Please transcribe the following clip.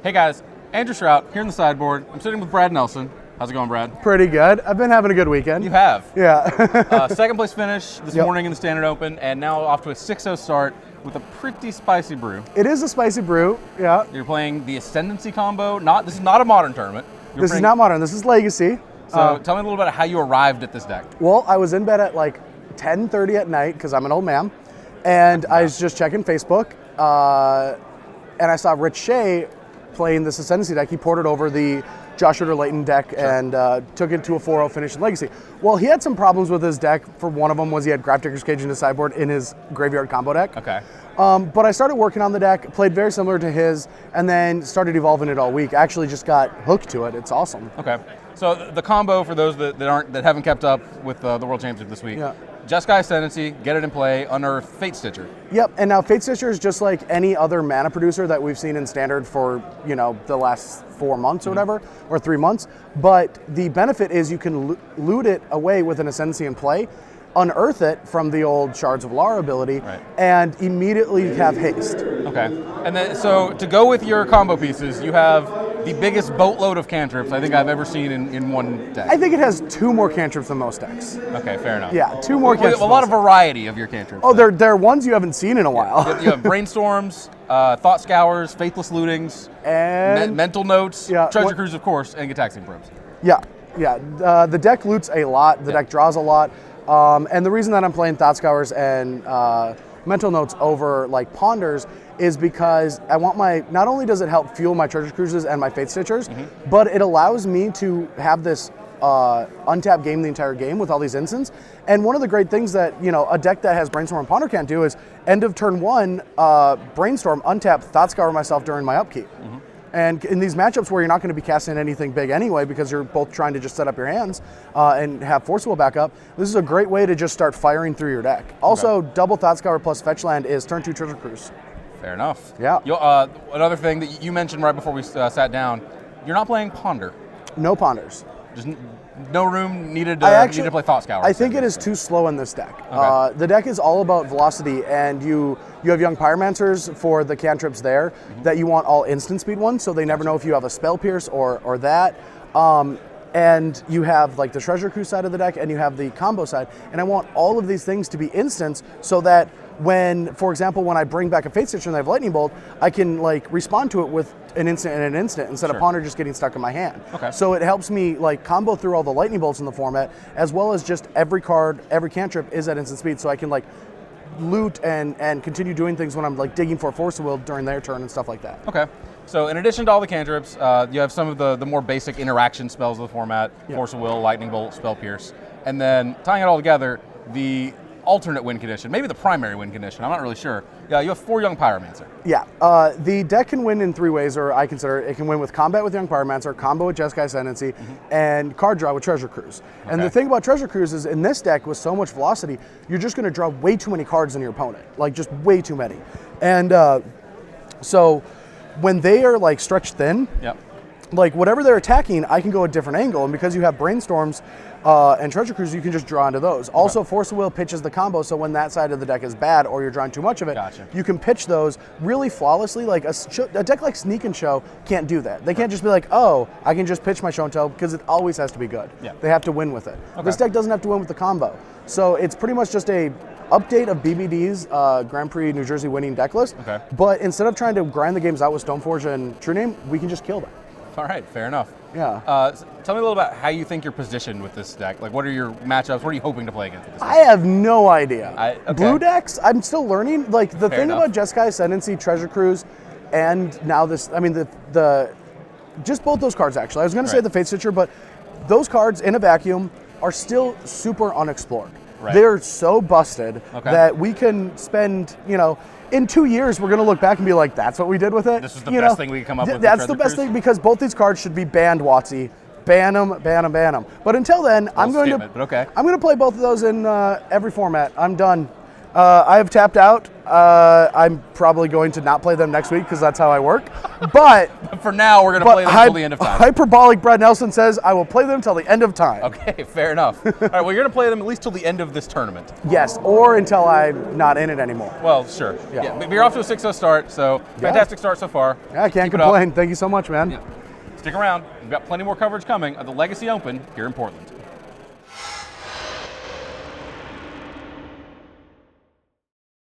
Hey guys, Andrew Shrout here in the sideboard. I'm sitting with Brad Nelson. How's it going, Brad? Pretty good. I've been having a good weekend. You have? Yeah. Second place finish this morning in the Standard Open, and now off to a 6-0 start with a pretty spicy brew. It is a spicy brew, yeah. You're playing the Ascendancy combo. This is not a modern tournament. This is not modern, this is Legacy. So tell me a little bit about how you arrived at this deck. Well, I was in bed at like 10:30 at night, because I'm an old man, and I was just checking Facebook, and I saw Rich Shea playing this Ascendancy deck. He ported over the Josh Layton deck and took it to a 4-0 finish in Legacy. Well, he had some problems with his deck. For one of them was he had Grafdigger's Cage in his sideboard in his graveyard combo deck. Okay. But I started working on the deck, played very similar to his, and then started evolving it all week. Actually just got hooked to it. It's awesome. Okay. So the combo, for those that haven't kept up with the World Championship this week, Jeskai Ascendancy, get it in play, unearth Fate Stitcher. Yep, and now Fate Stitcher is just like any other mana producer that we've seen in Standard for, the last 4 months or whatever, or 3 months. But the benefit is you can loot it away with an Ascendancy in play, unearth it from the old Shards of Lara ability, and immediately have haste. Okay. And then, so to go with your combo pieces, you have the biggest boatload of cantrips I think I've ever seen in one deck. I think it has 2 more cantrips than most decks. Okay, fair enough. Yeah, 2 more cantrips. A lot of variety of your cantrips. Oh, they're ones you haven't seen in a while. You have Brainstorms, Thought Scours, Faithless Lootings, and Mental Notes, Treasure Cruise, of course, and Gataxian Probes. Yeah. The deck loots a lot. The deck draws a lot. And the reason that I'm playing Thought Scours and Mental Notes over like Ponders is because I want not only does it help fuel my Treasure Cruises and my Fate Stitchers, but it allows me to have this untap game the entire game with all these instants. And one of the great things that, a deck that has Brainstorm and Ponder can't do is end of turn 1, Brainstorm, untap, Thought Scour myself during my upkeep. And in these matchups where you're not going to be casting anything big anyway because you're both trying to just set up your hands and have Force Will back up, this is a great way to just start firing through your deck. Also, double Thought Scour plus Fetch Land is turn 2 Treasure Cruise. Fair enough. Yeah. Another thing that you mentioned right before we sat down, you're not playing Ponder. No Ponders. Just no room needed to play Thought Scour. I think it is too slow in this deck. Okay. The deck is all about velocity, and you have Young Pyromancers for the cantrips there that you want all instant speed ones, so they never know if you have a Spell Pierce or that. And you have like the Treasure Cruise side of the deck, and you have the combo side. And I want all of these things to be instants so that for example, when I bring back a Fate Stitcher and I have Lightning Bolt, I can like respond to it with an instant and an instant instead of Ponder just getting stuck in my hand. Okay. So it helps me like combo through all the Lightning Bolts in the format, as well as just every card, every cantrip is at instant speed, so I can like loot and continue doing things when I'm like digging for Force of Will during their turn and stuff like that. Okay. So in addition to all the cantrips, you have some of the more basic interaction spells of the format, Force of Will, Lightning Bolt, Spell Pierce, and then tying it all together, the alternate win condition, maybe the primary win condition, I'm not really sure. Yeah, you have 4 Young Pyromancer. Yeah, the deck can win in 3 ways, or I consider it can win with combat with Young Pyromancer, combo with Jeskai Ascendancy, and card draw with Treasure Cruise. Okay. And the thing about Treasure Cruise is in this deck with so much velocity, you're just going to draw way too many cards than your opponent, like just way too many. And so when they are like stretched thin, like whatever they're attacking, I can go a different angle, and because you have Brainstorms and Treasure Cruise, you can just draw into those. Also, Force of Will pitches the combo, so when that side of the deck is bad or you're drawing too much of it, you can pitch those really flawlessly. Like a deck like Sneak and Show can't do that. They can't just be like, oh, I can just pitch my Show and Tell, because it always has to be good. They have to win with it. This deck doesn't have to win with the combo. So it's pretty much just a update of BBD's Grand Prix New Jersey winning deck list. But instead of trying to grind the games out with Stoneforge and True Name, we can just kill them. All right, fair enough. Yeah. Tell me a little about how you think you're positioned with this deck. Like, what are your matchups? What are you hoping to play against with this deck? I have no idea. Blue decks, I'm still learning. Like, the thing about Jeskai Ascendancy, Treasure Cruise, and now this, I mean, just both those cards, actually. I was going to say the Fate Stitcher, but those cards in a vacuum are still super unexplored. They're so busted that we can spend, in 2 years, we're going to look back and be like, that's what we did with it. This is the best thing we can come up with. That's the best thing, because both these cards should be banned, WotC. Ban them, ban them, ban them. But until then, I'm going to play both of those in every format. I'm done. I have tapped out. I'm probably going to not play them next week because that's how I work. But For now, we're going to play them until the end of time. Hyperbolic Brad Nelson says I will play them until the end of time. Okay, fair enough. All right, well, you're going to play them at least till the end of this tournament. Yes, or until I'm not in it anymore. Well, sure. Yeah. But you're off to a 6-0 start, so fantastic start so far. Yeah, I can't Keep it up. complain. Thank you so much, man. Yeah. Stick around. We've got plenty more coverage coming of the Legacy Open here in Portland.